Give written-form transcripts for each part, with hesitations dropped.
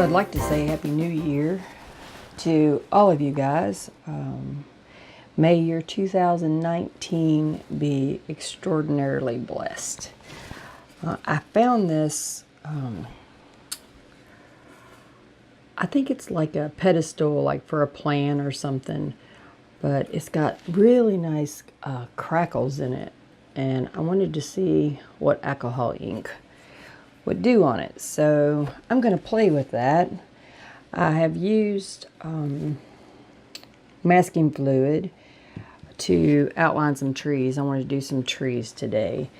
I'd like to say Happy New Year to all of you guys. May your 2019 be extraordinarily blessed. I found this, I think it's like a pedestal, like for a plant or something, but it's got really nice crackles in it. And I wanted to see what alcohol ink would do on it. So I'm going to play with that. I have used masking fluid to outline some trees. I wanted to do some trees today.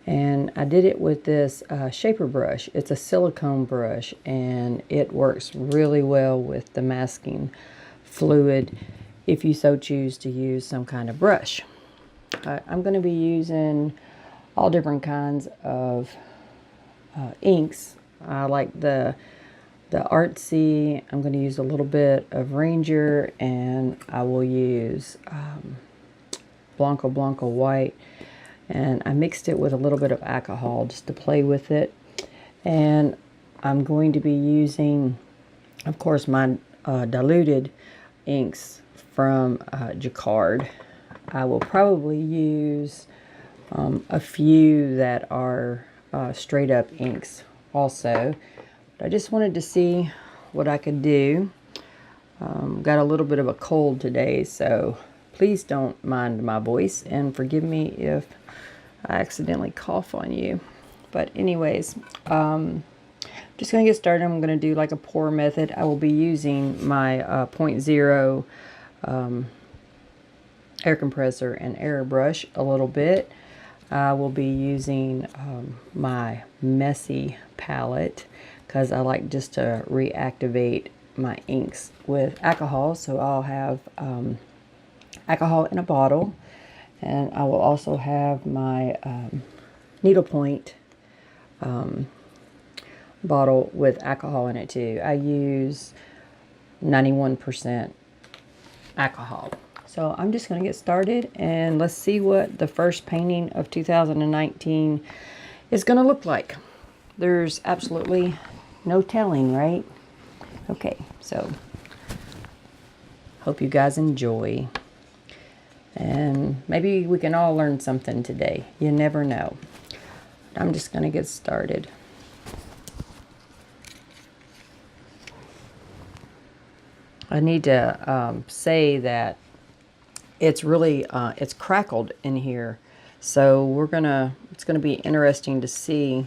And I did it with this shaper brush. It's a silicone brush and it works really well with the masking fluid if you so choose to use some kind of brush. I'm going to be using all different kinds of inks. I like the artsy. I'm going to use a little bit of Ranger, and I will use Blanco Blanco white, and I mixed it with a little bit of alcohol just to play with it. And I'm going to be using, of course, my diluted inks from Jacquard. I will probably use a few that are straight up inks also. I just wanted to see what I could do. Got a little bit of a cold today, so please don't mind my voice and forgive me if I accidentally cough on you. But anyways, just going to get started. I'm going to do like a pour method. I will be using my .0 air compressor and airbrush a little bit. I will be using my messy palette because I like just to reactivate my inks with alcohol. So I'll have alcohol in a bottle, and I will also have my needlepoint bottle with alcohol in it too. I use 91% alcohol. So I'm just going to get started and let's see what the first painting of 2019 is going to look like. There's absolutely no telling, right? Okay, so hope you guys enjoy. And maybe we can all learn something today. You never know. I'm just going to get started. I need to say that it's really, it's crackled in here. So it's gonna be interesting to see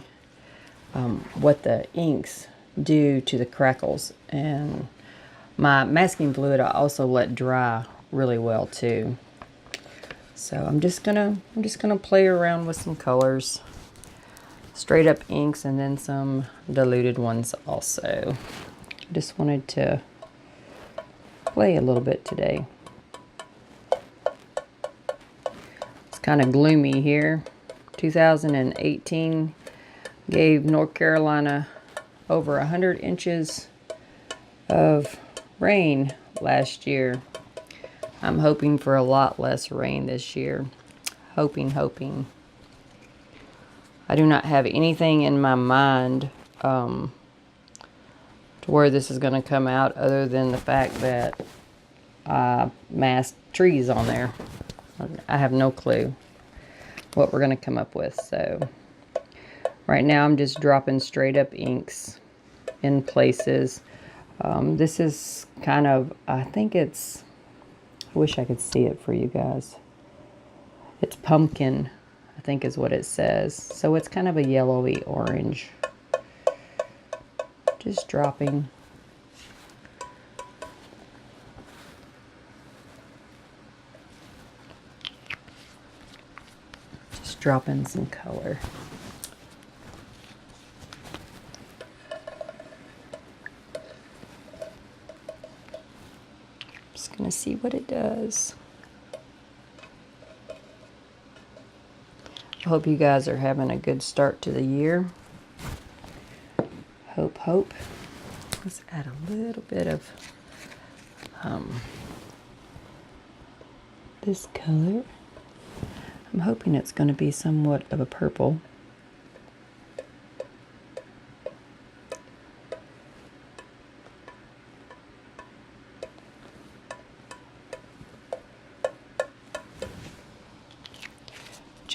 what the inks do to the crackles. And my masking fluid I also let dry really well too. So I'm just gonna play around with some colors, straight up inks, and then some diluted ones also. Just wanted to play a little bit today. Kind of gloomy here. 2018 gave North Carolina over 100 inches of rain last year. I'm hoping for a lot less rain this year. Hoping. I do not have anything in my mind to where this is going to come out other than the fact that I masked trees on there. I have no clue what we're going to come up with. So right now I'm just dropping straight up inks in places. This is kind of, I wish I could see it for you guys. It's pumpkin, I think is what it says. So it's kind of a yellowy orange. Just dropping. Drop in some color. Just gonna see what it does. I hope you guys are having a good start to the year. Hope. Let's add a little bit of this color. I'm hoping it's going to be somewhat of a purple.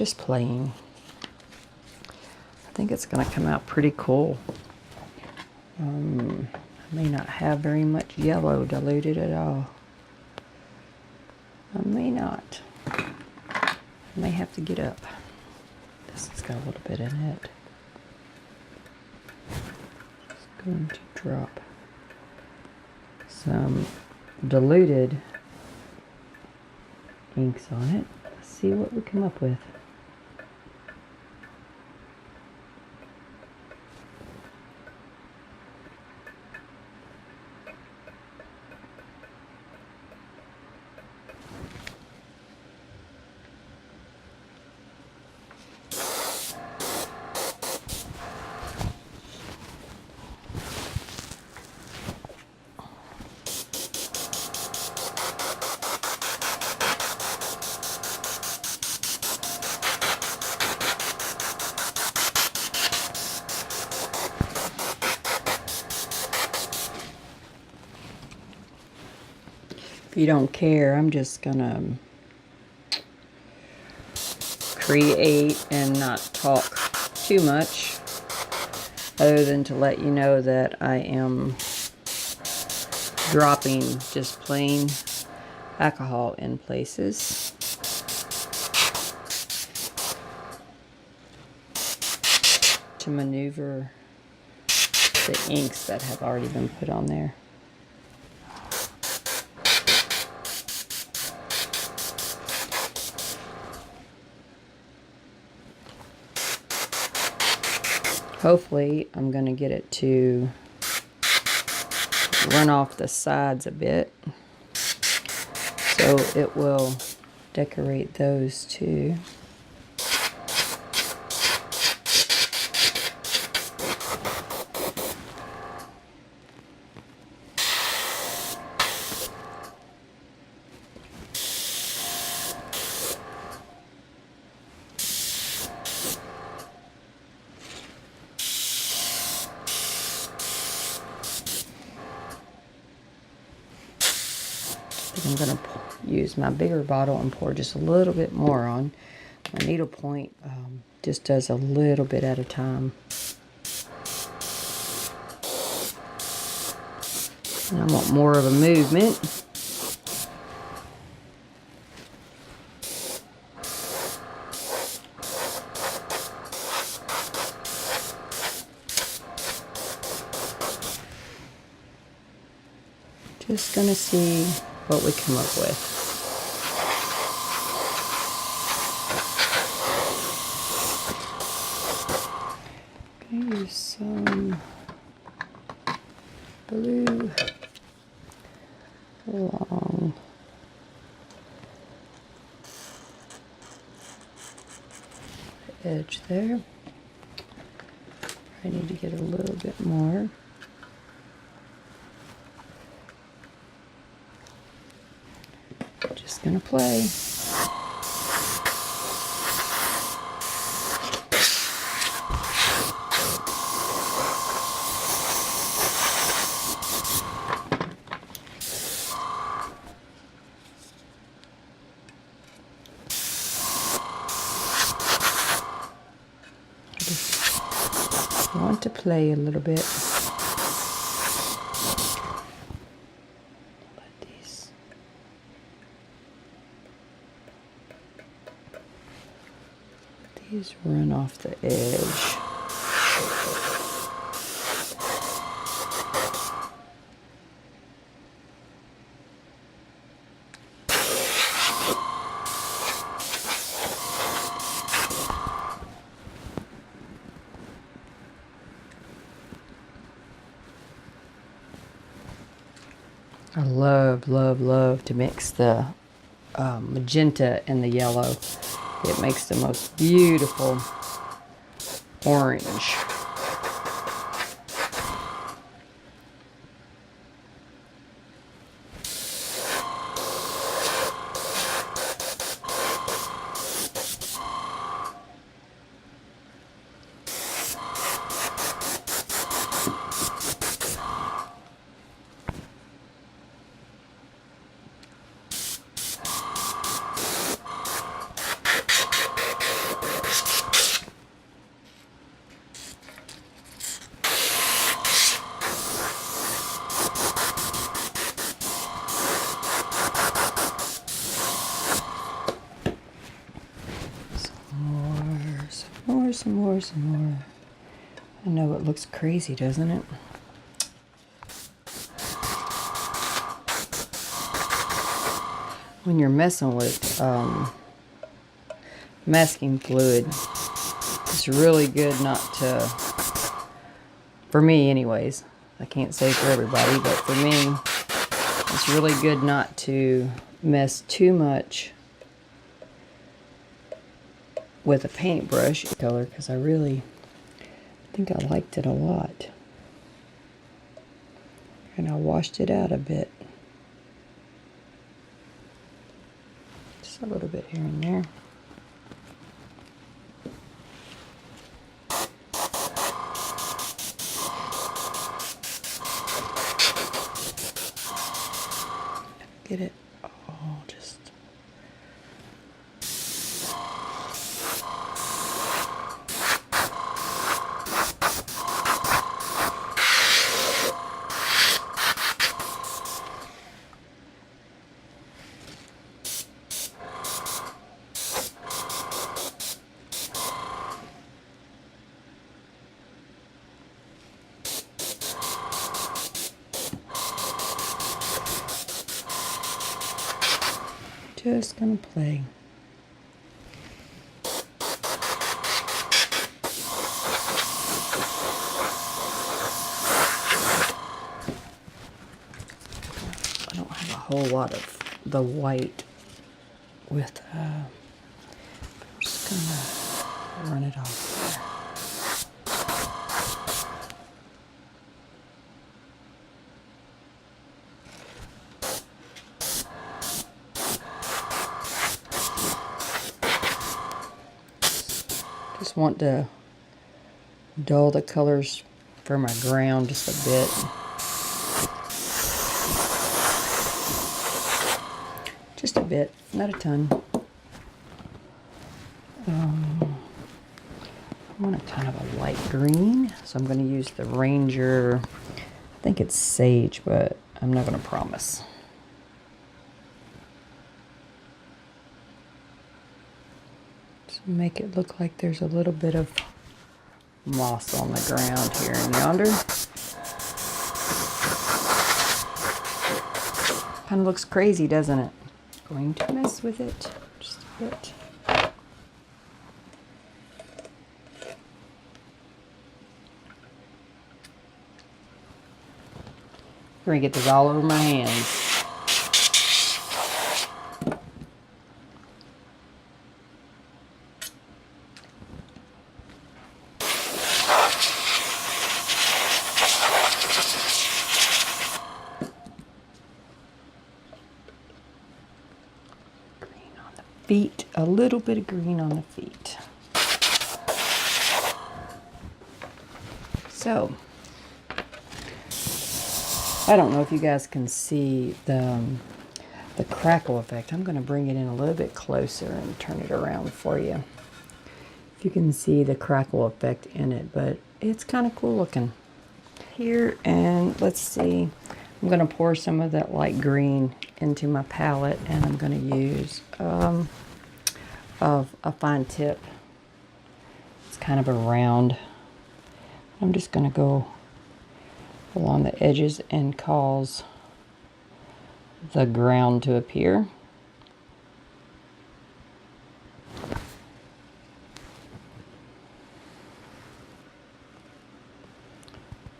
just playing. I think it's going to come out pretty cool. I may not have very much yellow diluted at all. I may not. I may have to get up. This has got a little bit in it. Just going to drop some diluted inks on it. Let's see what we come up with. If you don't care, I'm just gonna create and not talk too much, other than to let you know that I am dropping just plain alcohol in places. To maneuver the inks that have already been put on there. Hopefully, I'm going to get it to run off the sides a bit, so it will decorate those too. I'm going to use my bigger bottle and pour just a little bit more on. My needle point just does a little bit at a time. And I want more of a movement. Just going to see what we come up with. Okay, use some blue along the edge there. I need to get a little bit more. Just gonna play. I want to play a little bit. These run off the edge. I love to mix the magenta and the yellow. It makes the most beautiful orange. more, some more, some more. I know it looks crazy, doesn't it? When you're messing with masking fluid, it's really good not to, for me anyways, I can't say for everybody, but for me, it's really good not to mess too much with a paintbrush color, because I think I liked it a lot. And I washed it out a bit. Just a little bit here and there. Get it all just... Just gonna play. I don't have a whole lot of the white with, I'm just gonna run it off there. Just want to dull the colors for my ground just a bit. Just a bit, not a ton. I want a kind of a light green, so I'm going to use the Ranger. I think it's sage, but I'm not going to promise. Make it look like there's a little bit of moss on the ground here and yonder. Kind of looks crazy, doesn't it? Going to mess with it just a bit. I'm going to get this all over my hands. Feet, a little bit of green on the feet. So, I don't know if you guys can see the crackle effect. I'm going to bring it in a little bit closer and turn it around for you. If you can see the crackle effect in it, but it's kind of cool looking. Here, and let's see, I'm going to pour some of that light green into my palette, and I'm going to use of a fine tip. It's kind of a round. I'm just going to go along the edges and cause the ground to appear.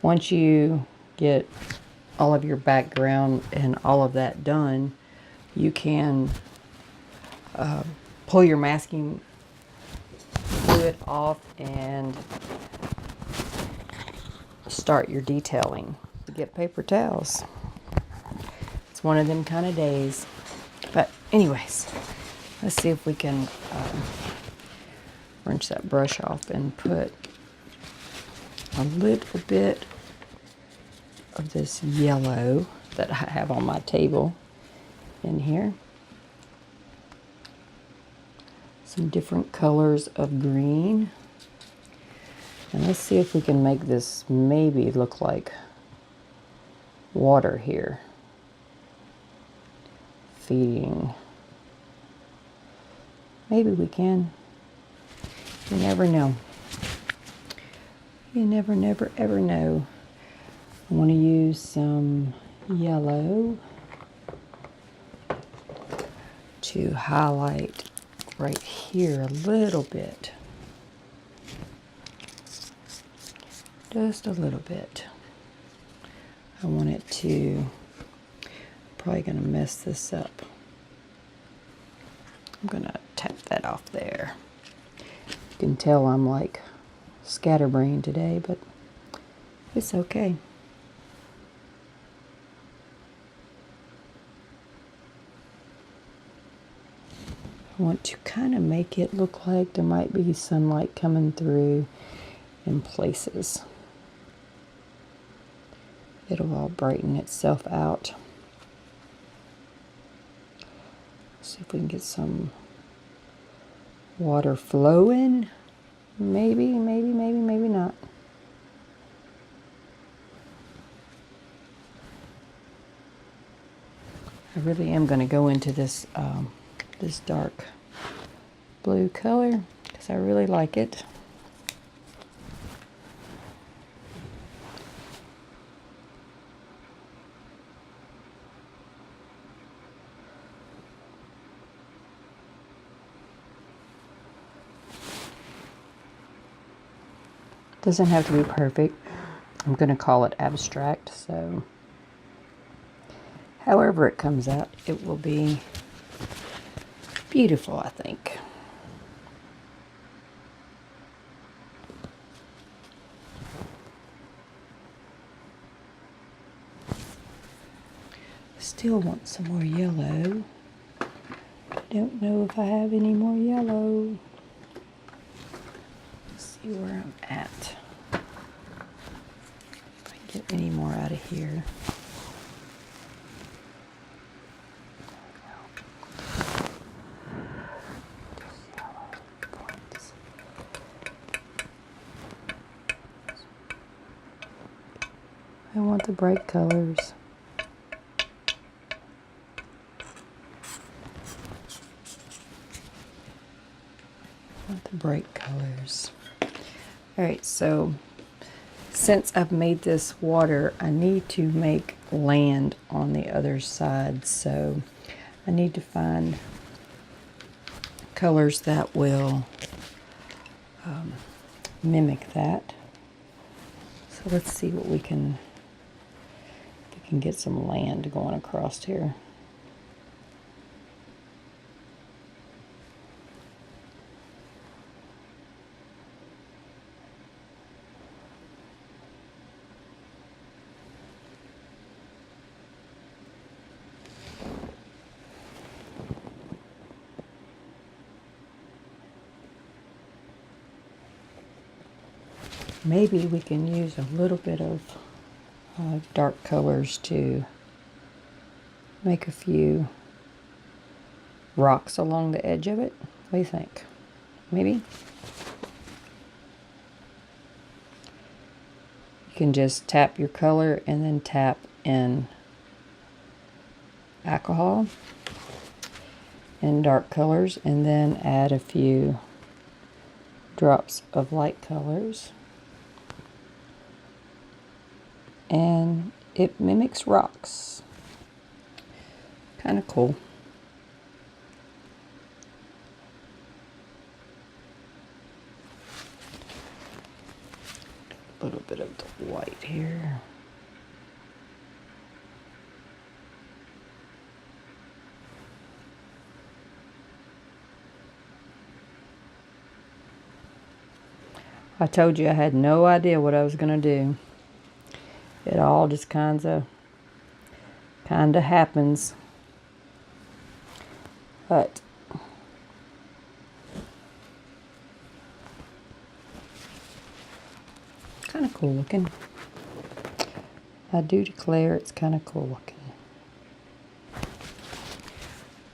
Once you get all of your background and all of that done, you can pull your masking fluid off and start your detailing. To get paper towels. It's one of them kind of days. But anyways, let's see if we can rinse that brush off and put a little bit of this yellow that I have on my table in here. Some different colors of green. And let's see if we can make this maybe look like water here. Feeding. Maybe we can. You never know. You never, never, ever know. I want to use some yellow to highlight right here a little bit. Just a little bit. I want it to, probably going to mess this up. I'm going to tap that off there. You can tell I'm like scatterbrained today, but it's okay. I want to kind of make it look like there might be sunlight coming through in places. It'll all brighten itself out. See if we can get some water flowing. Maybe not. I really am going to go into this this dark blue color because I really like it. Doesn't have to be perfect. I'm going to call it abstract, so however it comes out, it will be beautiful, I think. Still want some more yellow. Don't know if I have any more yellow. Let's see where I'm at. If I can get any more out of here. I want the bright colors. The bright colors. Alright, so since I've made this water, I need to make land on the other side. So I need to find colors that will mimic that. So let's see what we can get some land going across here. Maybe we can use a little bit of dark colors to make a few rocks along the edge of it. What do you think? Maybe? You can just tap your color and then tap in alcohol and dark colors and then add a few drops of light colors. And it mimics rocks. Kind of cool. A little bit of the white here. I told you I had no idea what I was going to do. It all just kind of happens. But kind of cool looking. I do declare it's kind of cool looking.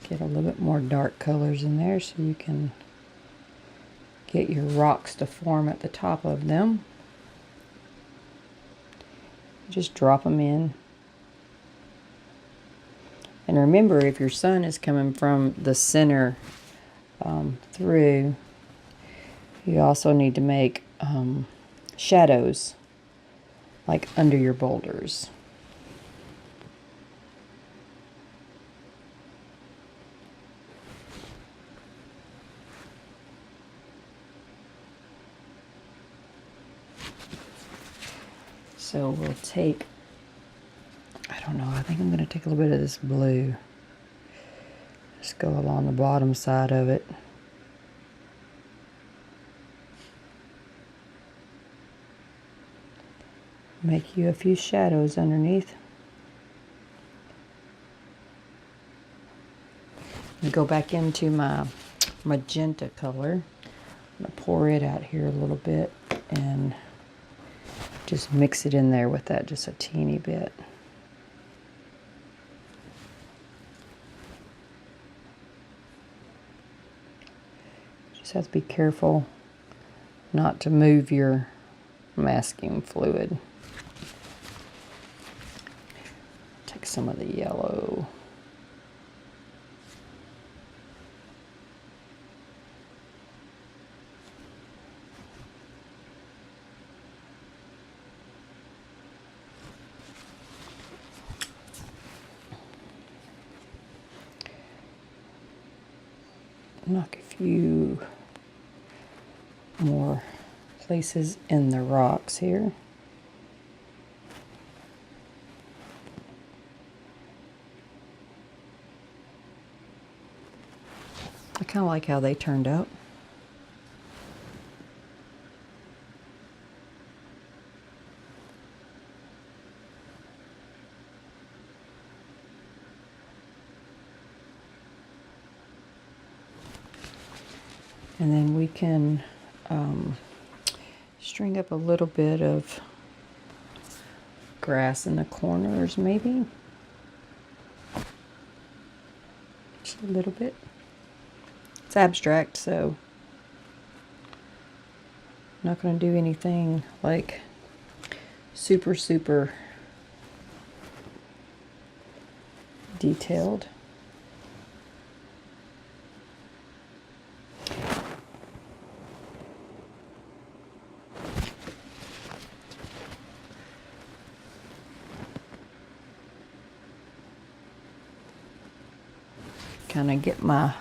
Get a little bit more dark colors in there so you can get your rocks to form at the top of them. Just drop them in. And remember, if your sun is coming from the center through, you also need to make shadows, like under your boulders. So we'll take, I don't know, I think I'm going to take a little bit of this blue. Just go along the bottom side of it. Make you a few shadows underneath. And go back into my magenta color. I'm going to pour it out here a little bit and just mix it in there with that just a teeny bit. Just have to be careful not to move your masking fluid. Take some of the yellow. Knock a few more places in the rocks here. I kind of like how they turned out. And then we can string up a little bit of grass in the corners, maybe. Just a little bit. It's abstract, so I'm not going to do anything like super detailed. Kind of get my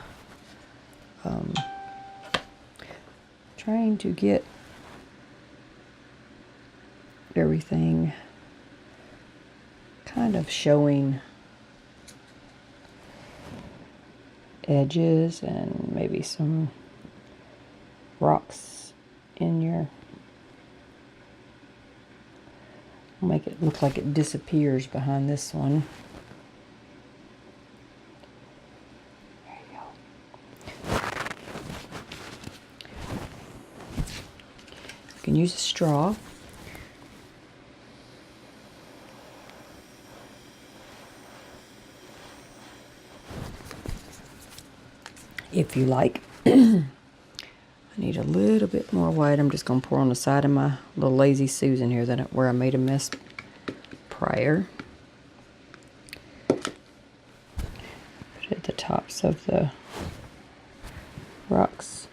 trying to get everything kind of showing edges and maybe some rocks in your, make it look like it disappears behind this one. You can use a straw. If you like. I need a little bit more white. I'm just going to pour on the side of my little Lazy Susan here where I made a mess prior. Put it at the tops of the rocks.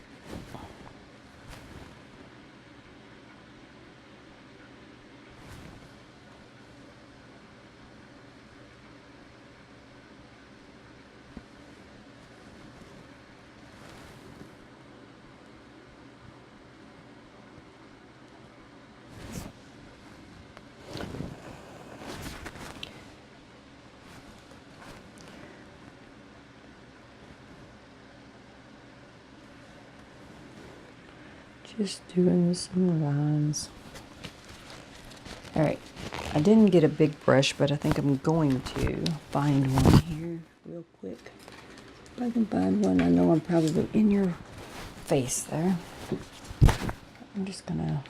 Just doing some lines. Alright, I didn't get a big brush, but I think I'm going to find one here real quick. If I can find one, I know I'm probably in your face there. I'm just gonna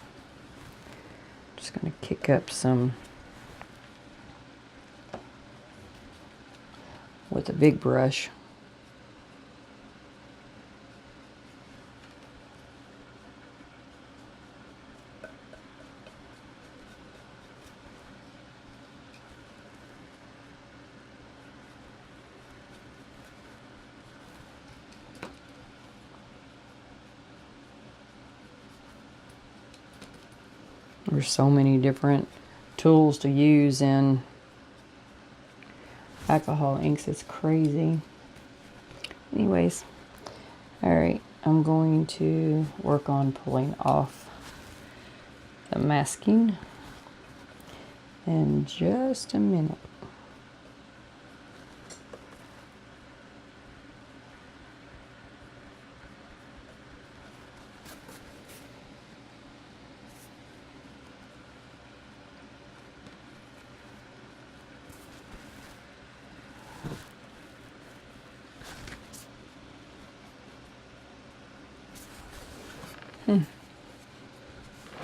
kick up some with a big brush. There's so many different tools to use in alcohol inks. It's crazy. Anyways, all right, I'm going to work on pulling off the masking in just a minute.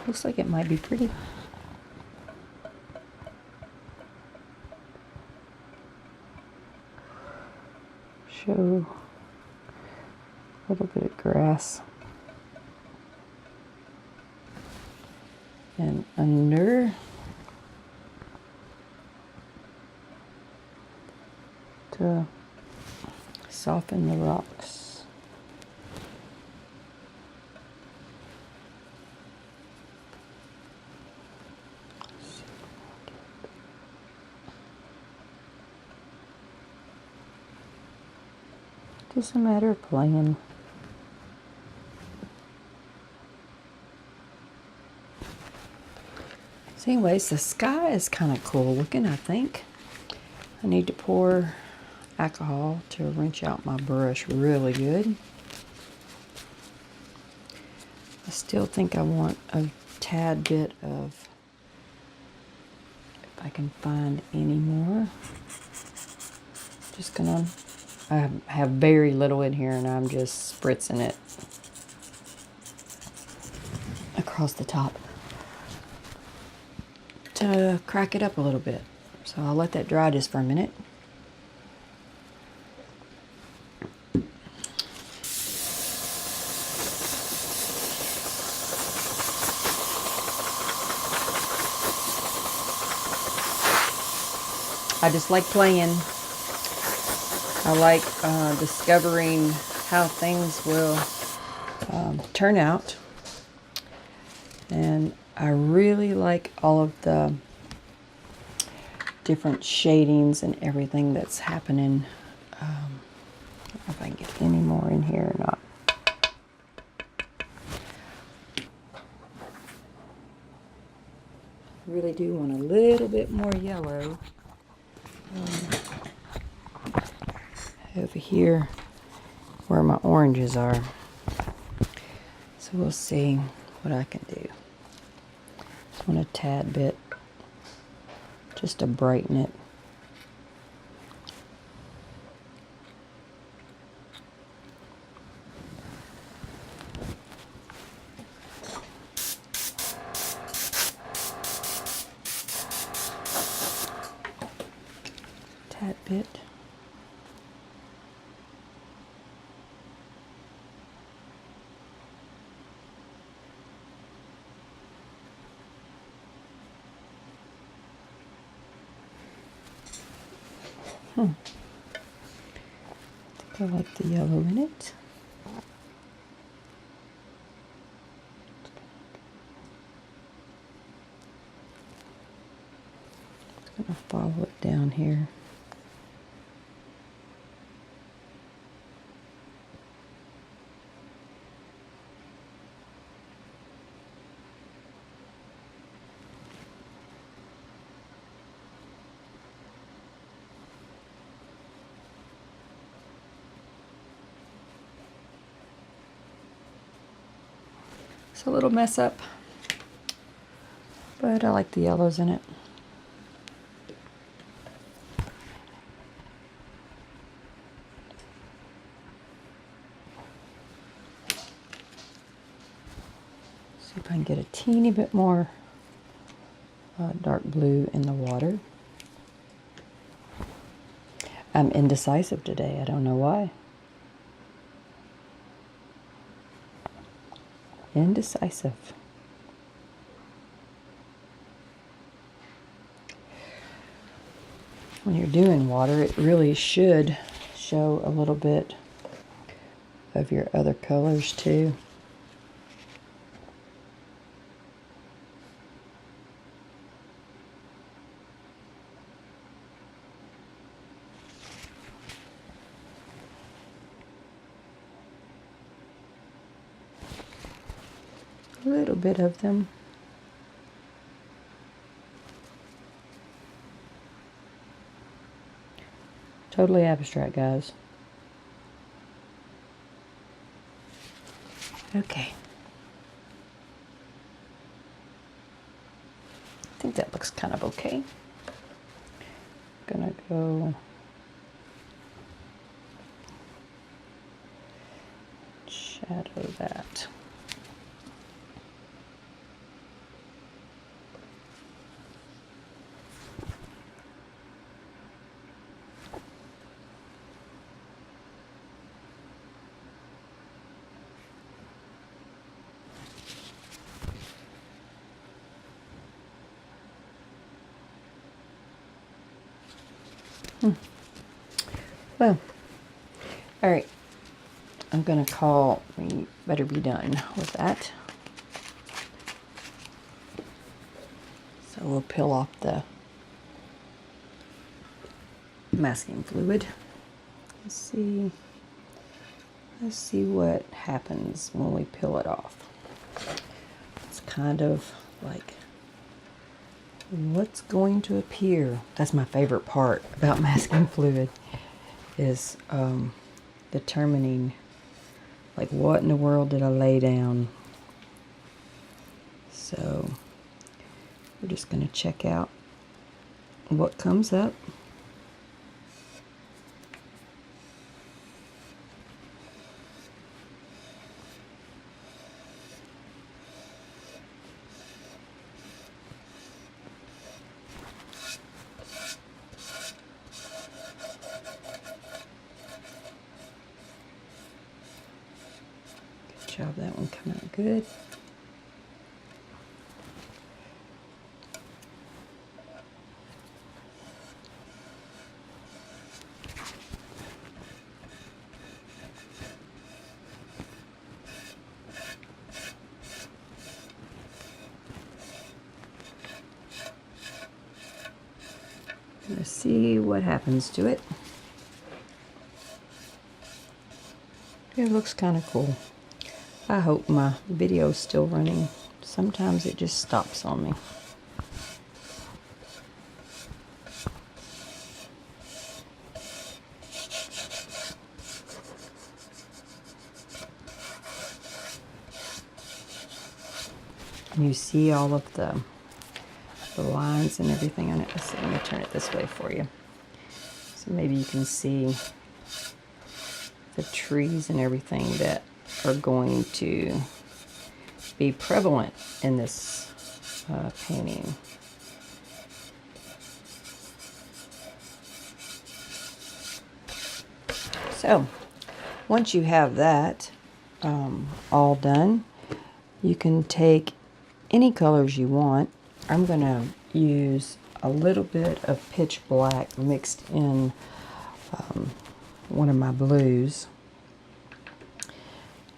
Looks like it might be pretty. Show a little bit of grass. And under. To soften the rocks. Just a matter of playing. So anyways, the sky is kind of cool looking, I think. I need to pour alcohol to rinse out my brush really good. I still think I want a tad bit of, if I can find any more. Just gonna, I have very little in here and I'm just spritzing it across the top to crack it up a little bit. So I'll let that dry just for a minute. I just like playing. I like discovering how things will turn out. And I really like all of the different shadings and everything that's happening. I don't know if I can get any more in here or not. I really do want a little bit more yellow over here where my oranges are. So we'll see what I can do. Just want a tad bit just to brighten it. Tad bit. I think I like the yellow in it. I'm going to follow it down here. It's a little mess up, but I like the yellows in it. See if I can get a teeny bit more dark blue in the water. I'm indecisive today. I don't know why. Indecisive. When you're doing water, it really should show a little bit of your other colors too. a little bit of them. Totally abstract, guys. Okay. I think that looks kind of okay. Gonna go shadow that. Well, all right. I'm gonna call, we better be done with that. So we'll peel off the masking fluid. Let's see what happens when we peel it off. It's kind of like what's going to appear. That's my favorite part about masking fluid, is determining like what in the world did I lay down. So we're just going to check out what comes up. Good job, that one come out good. Let's see what happens to it. It looks kind of cool. I hope my video is still running. Sometimes it just stops on me. You see all of the lines and everything on it. Let's see, let me turn it this way for you. So maybe you can see the trees and everything that are going to be prevalent in this painting. So once you have that all done, you can take any colors you want. I'm going to use a little bit of pitch black mixed in one of my blues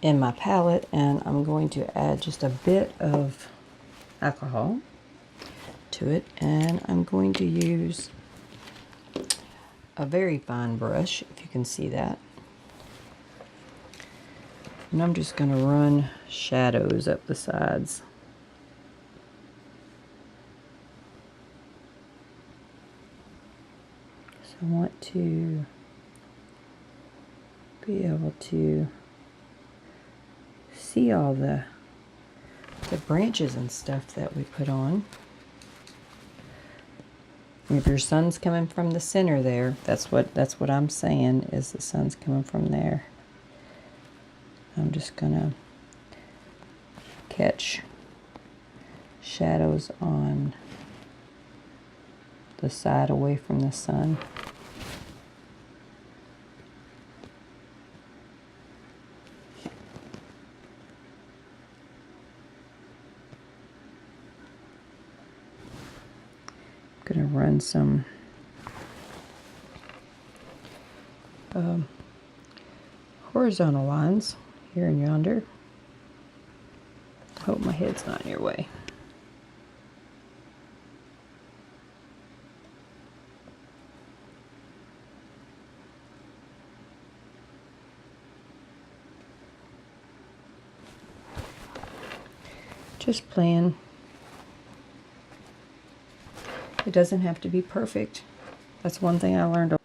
in my palette, and I'm going to add just a bit of alcohol to it, and I'm going to use a very fine brush, if you can see that, and I'm just going to run shadows up the sides. So I want to be able to see all the branches and stuff that we put on. And if your sun's coming from the center there, that's what I'm saying, is the sun's coming from there. I'm just gonna catch shadows on the side away from the sun. I'm gonna run some horizontal lines here and yonder. Hope my head's not in your way. Just playing. It doesn't have to be perfect. That's one thing I learned.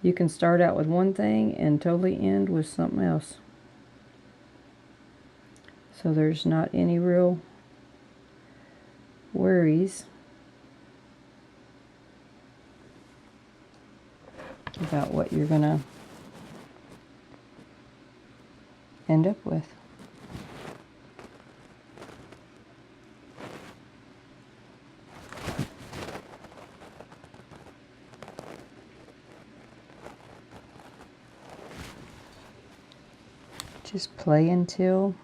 You can start out with one thing and totally end with something else. So there's not any real worries about what you're gonna end up with. Just play until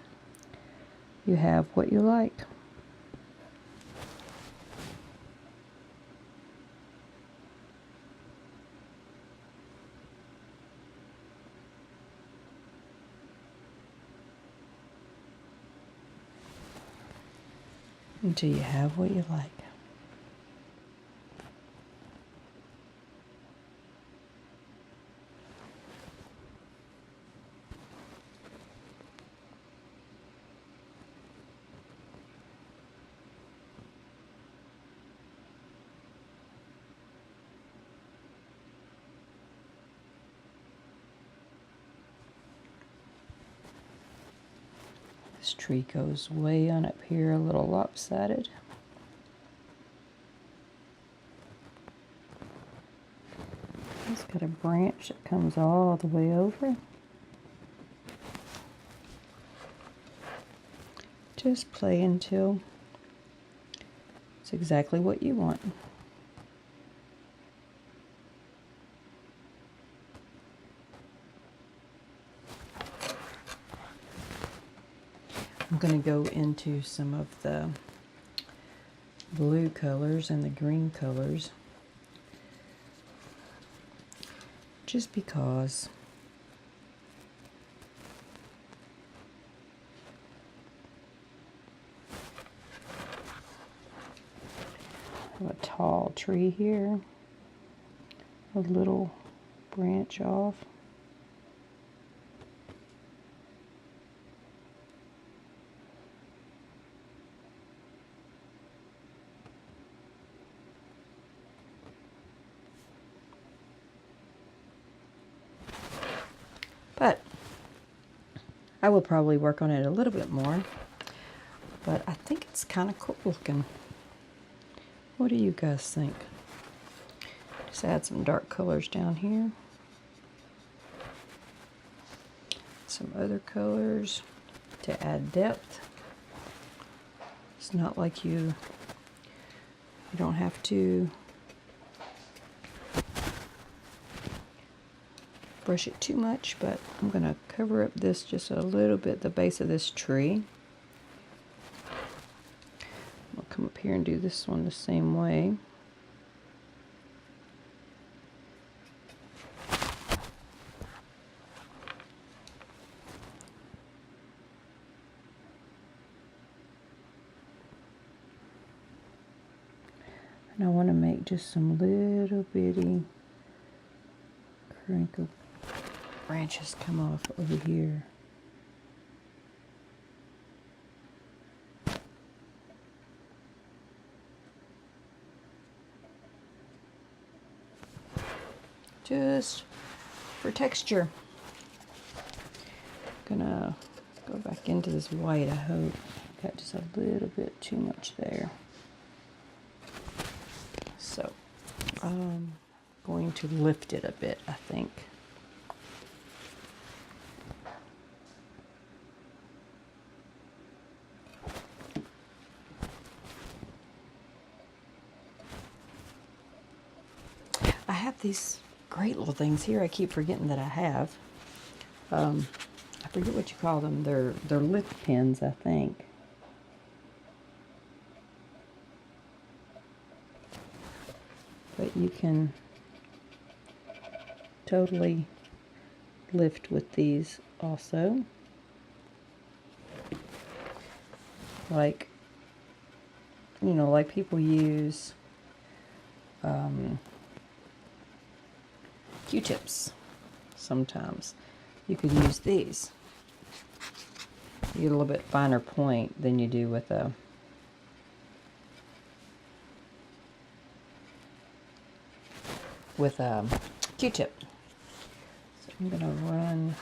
you have what you like. Until you have what you like. This tree goes way on up here, a little lopsided. It's got a branch that comes all the way over. Just play until it's exactly what you want. I'm going to go into some of the blue colors and the green colors just because I have a tall tree here, a little branch off. But I will probably work on it a little bit more. But I think it's kind of cool looking. What do you guys think? Just add some dark colors down here. Some other colors to add depth. It's not like you don't have to brush it too much, but I'm going to cover up this just a little bit, the base of this tree. I'll come up here and do this one the same way. And I want to make just some little bitty crinkle branches come off over here. Just for texture. Gonna go back into this white, I hope. Got just a little bit too much there. So I'm going to lift it a bit, I think. I have these great little things here I keep forgetting that I have. I forget what you call them. They're lift pins, I think. But you can totally lift with these also. Like, you know, like people use Q-tips sometimes. You could use these. You get a little bit finer point than you do with a Q-tip. So I'm gonna run.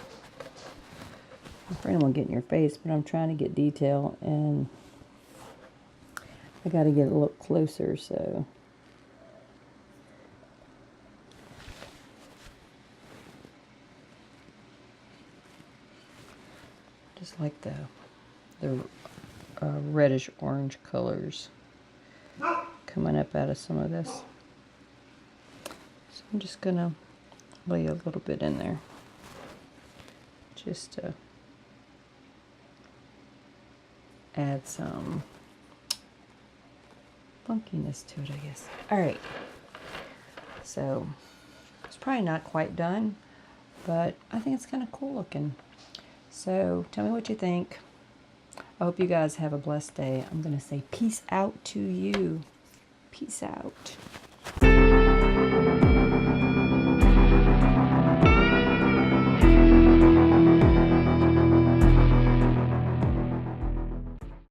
I'm afraid I'm gonna get in your face, but I'm trying to get detail, and I got to get a little closer. So just like the reddish orange colors coming up out of some of this. So I'm just gonna lay a little bit in there, just to add some funkiness to it, I guess. All right, so it's probably not quite done, but I think it's kind of cool looking. So tell me what you think. I hope you guys have a blessed day. I'm going to say peace out to you. Peace out.